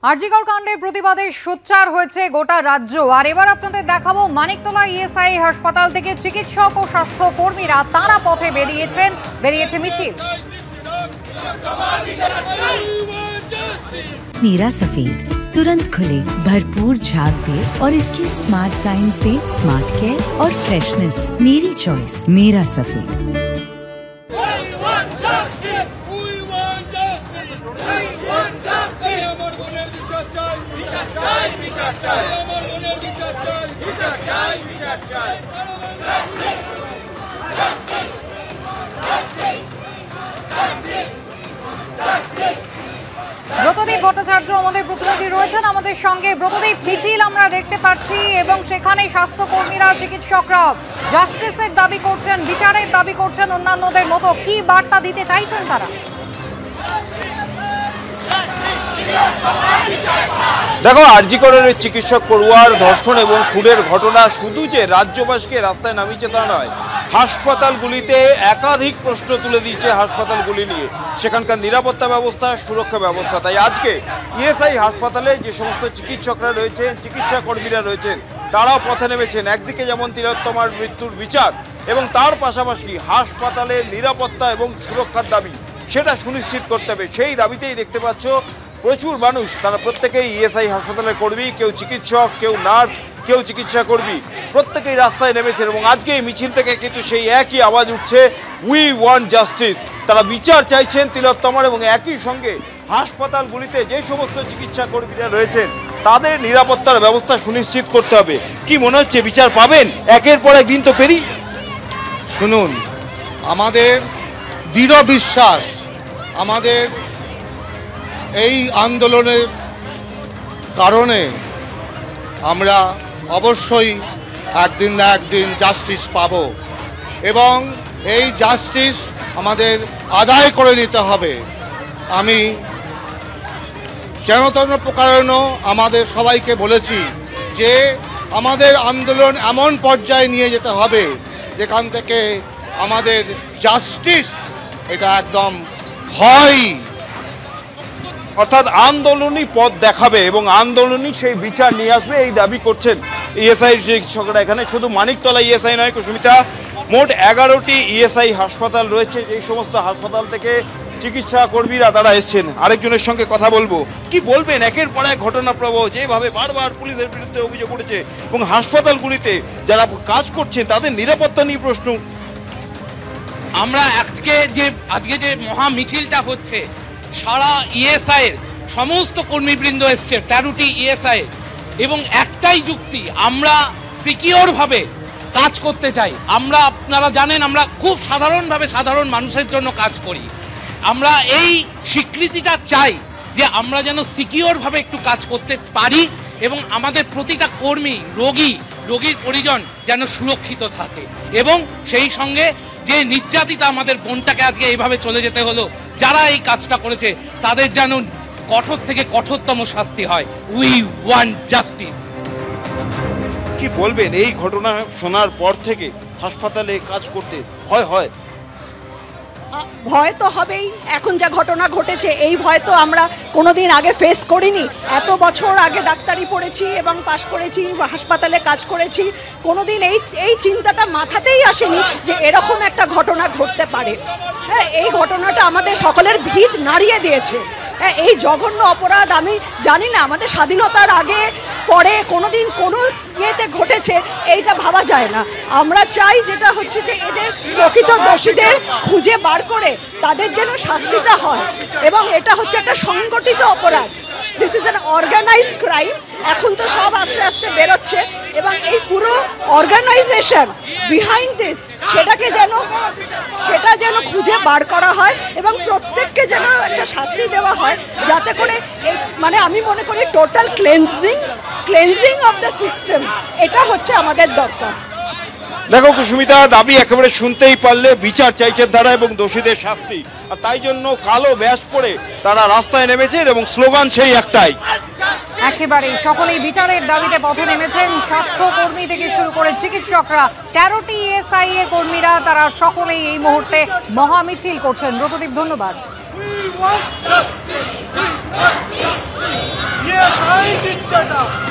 আরজিকর কাণ্ডের প্রতিবাদে সোচ্চার হয়েছে গোটা রাজ্য। আর এবার আপনাদের দেখাবো মানিকতলা ইএসআই হাসপাতাল থেকে চিকিৎসক ও স্বাস্থ্য কর্মীরা তারা পথে বেরিয়েছে মিছিল। नीरा सफेद तुरंत खुले, भरपूर झाग दे और इसकी स्मार्ट साइंस दे स्मार्ट केयर और फ्रेशनेस। मेरी चॉइस मेरा सफेद। ব্রতদীপ ভট্টাচার্য আমাদের প্রতিনিধি রয়েছেন আমাদের সঙ্গে। ব্রতদীপ, মিছিল আমরা দেখতে পাচ্ছি এবং সেখানে স্বাস্থ্যকর্মীরা চিকিৎসকরা জাস্টিসের দাবি করছেন, বিচারের দাবি করছেন অন্যান্যদের মতো। কি বার্তা দিতে চাইছেন তারা? দেখো, আরজিকরের চিকিৎসক পড়ুয়ার ধর্ষণ এবং খুনের ঘটনা শুধু যে রাজ্যবাসীকে রাস্তায় নামিয়েছে তা নয়, হাসপাতালগুলিতে একাধিক প্রশ্ন তুলে দিচ্ছে হাসপাতালগুলি নিয়ে, সেখানকার নিরাপত্তা ব্যবস্থা, সুরক্ষা ব্যবস্থা। তাই আজকে ইএসআই হাসপাতালে যে সমস্ত চিকিৎসকরা রয়েছেন, চিকিৎসা কর্মীরা রয়েছেন, তারাও পথে নেমেছেন। একদিকে যেমন তিলোত্তমার মৃত্যুর বিচার এবং তার পাশাপাশি হাসপাতালের নিরাপত্তা এবং সুরক্ষার দাবি, সেটা সুনিশ্চিত করতে হবে। সেই দাবিতেই দেখতে পাচ্ছ প্রচুর মানুষ, তারা প্রত্যেকেই ইএসআই হাসপাতালের কর্মী, কেউ চিকিৎসক, কেউ নার্স, কেউ চিকিৎসা কর্মী, প্রত্যেকেই রাস্তায় নেমেছেন। এবং আজকে এই মিছিল থেকে কিন্তু সেই একই আওয়াজ উঠছে, উই ওয়ান্ট জাস্টিস। তারা বিচার চাইছেন তিলোত্তমার এবং একই সঙ্গে হাসপাতালগুলিতে যে সমস্ত চিকিৎসা কর্মীরা রয়েছেন তাদের নিরাপত্তার ব্যবস্থা সুনিশ্চিত করতে হবে। কি মনে হচ্ছে বিচার পাবেন? একের পর একদিন তো পেরি। শুনুন, আমাদের দৃঢ় বিশ্বাস, আমাদের এই আন্দোলনের কারণে আমরা অবশ্যই একদিন না একদিন জাস্টিস পাব এবং এই জাস্টিস আমাদের আদায় করে নিতে হবে। আমি যেন প্রকারণও আমাদের সবাইকে বলেছি যে আমাদের আন্দোলন এমন পর্যায়ে নিয়ে যেতে হবে যেখান থেকে আমাদের জাস্টিস এটা একদম হয়, অর্থাৎ আন্দোলনই পথ দেখাবে এবং আন্দোলনই সেই বিচার নিয়ে আসবে, এই দাবি করছেন ইএসআই চিকিৎসকরা। এখানে শুধু মানিকতলা ইএসআই নয় কুসুমিতা, মোট 11টি ইএসআই হাসপাতাল রয়েছে। এই সমস্ত হাসপাতাল থেকে চিকিৎসা কর্মীরা তারা এসছেন। আরেকজনের সঙ্গে কথা বলবো। কি বলবেন একের পর এক ঘটনা প্রবাহ যেভাবে বারবার পুলিশের বিরুদ্ধে অভিযোগ উঠেছে এবং হাসপাতালগুলিতে যারা কাজ করছেন তাদের নিরাপত্তা নিয়ে প্রশ্ন। আমরা আজকে যে মহা মিছিলটা হচ্ছে, সারা ইএসআই এর সমস্ত কর্মীবৃন্দ এসছে, 13টি ইএসআই, এবং একটাই যুক্তি, আমরা সিকিওর ভাবে কাজ করতে চাই। আপনারা জানেন আমরা খুব সাধারণভাবে সাধারণ মানুষের জন্য কাজ করি। আমরা এই স্বীকৃতিটা চাই যে আমরা যেন সিকিওর ভাবে একটু কাজ করতে পারি এবং আমাদের প্রতিটা কর্মী, রোগীর পরিজন যেন সুরক্ষিত থাকে এবং সেই সঙ্গে যে নির্যাতিতা আমাদের বোনটাকে আজকে এইভাবে চলে যেতে হলো, যারা এই কাজটা করেছে তাদের যেন কঠোর থেকে কঠোরতম শাস্তি হয়। We want justice. কি বলবেন এই ঘটনা শোনার পর থেকে হাসপাতালে কাজ করতে হয়? ভয় তো হবেই। এখন যা ঘটনা ঘটেছে এই ভয় তো আমরা কোনোদিন আগে ফেস করিনি। এত বছর আগে ডাক্তারি পড়েছি এবং পাশ করেছি, হাসপাতালে কাজ করেছি, কোনোদিন এই চিন্তাটা মাথাতেই আসেনি যে এরকম একটা ঘটনা ঘটতে পারে। হ্যাঁ, এই ঘটনাটা আমাদের সকলের ভিত নাড়িয়ে দিয়েছে। হ্যাঁ, এই জঘন্য অপরাধ আমি জানি না আমাদের স্বাধীনতার আগে পরে কোনোদিন কোনো ইয়েতে ঘটেছে, এইটা ভাবা যায় না। আমরা চাই যেটা হচ্ছে যে এদের প্রকৃত দোষীদের খুঁজে বার করে তাদের যেন শাস্তিটা হয় এবং এটা হচ্ছে একটা সংগঠিত অপরাধ। This is an organised crime. এখন তো সব আস্তে আস্তে বেরোচ্ছে এবং এই পুরো অর্গানাইজেশন বিহাইন্ড দিস সেটা যেন খুঁজে বার করা হয় এবং প্রত্যেককে যেন একটা শাস্তি দেওয়া হয়, যাতে করে মানে আমি মনে করি total cleansing of the system, এটা হচ্ছে আমাদের দরকার। দেখো কুসুমিতা, দাবি একেবারে শুনতেই পারলে, বিচার চাইছেন তারা এবং দোষীদের শাস্তি। আর তাই জন্য কালো ব্যাজ পরে তারা রাস্তায় নেমেছেন এবং স্লোগান সেই একটাই। একেবারেই সকলেই বিচারের দাবিতে পথে নেমেছেন, স্বাস্থ্যকর্মী থেকে শুরু করে চিকিৎসকরা, 13টি ইএসআই এর কর্মীরা, তারা সকলেই এই মুহূর্তে মহামিছিল করছেন। ব্রতদীপ, ধন্যবাদ। বাচ্চাটা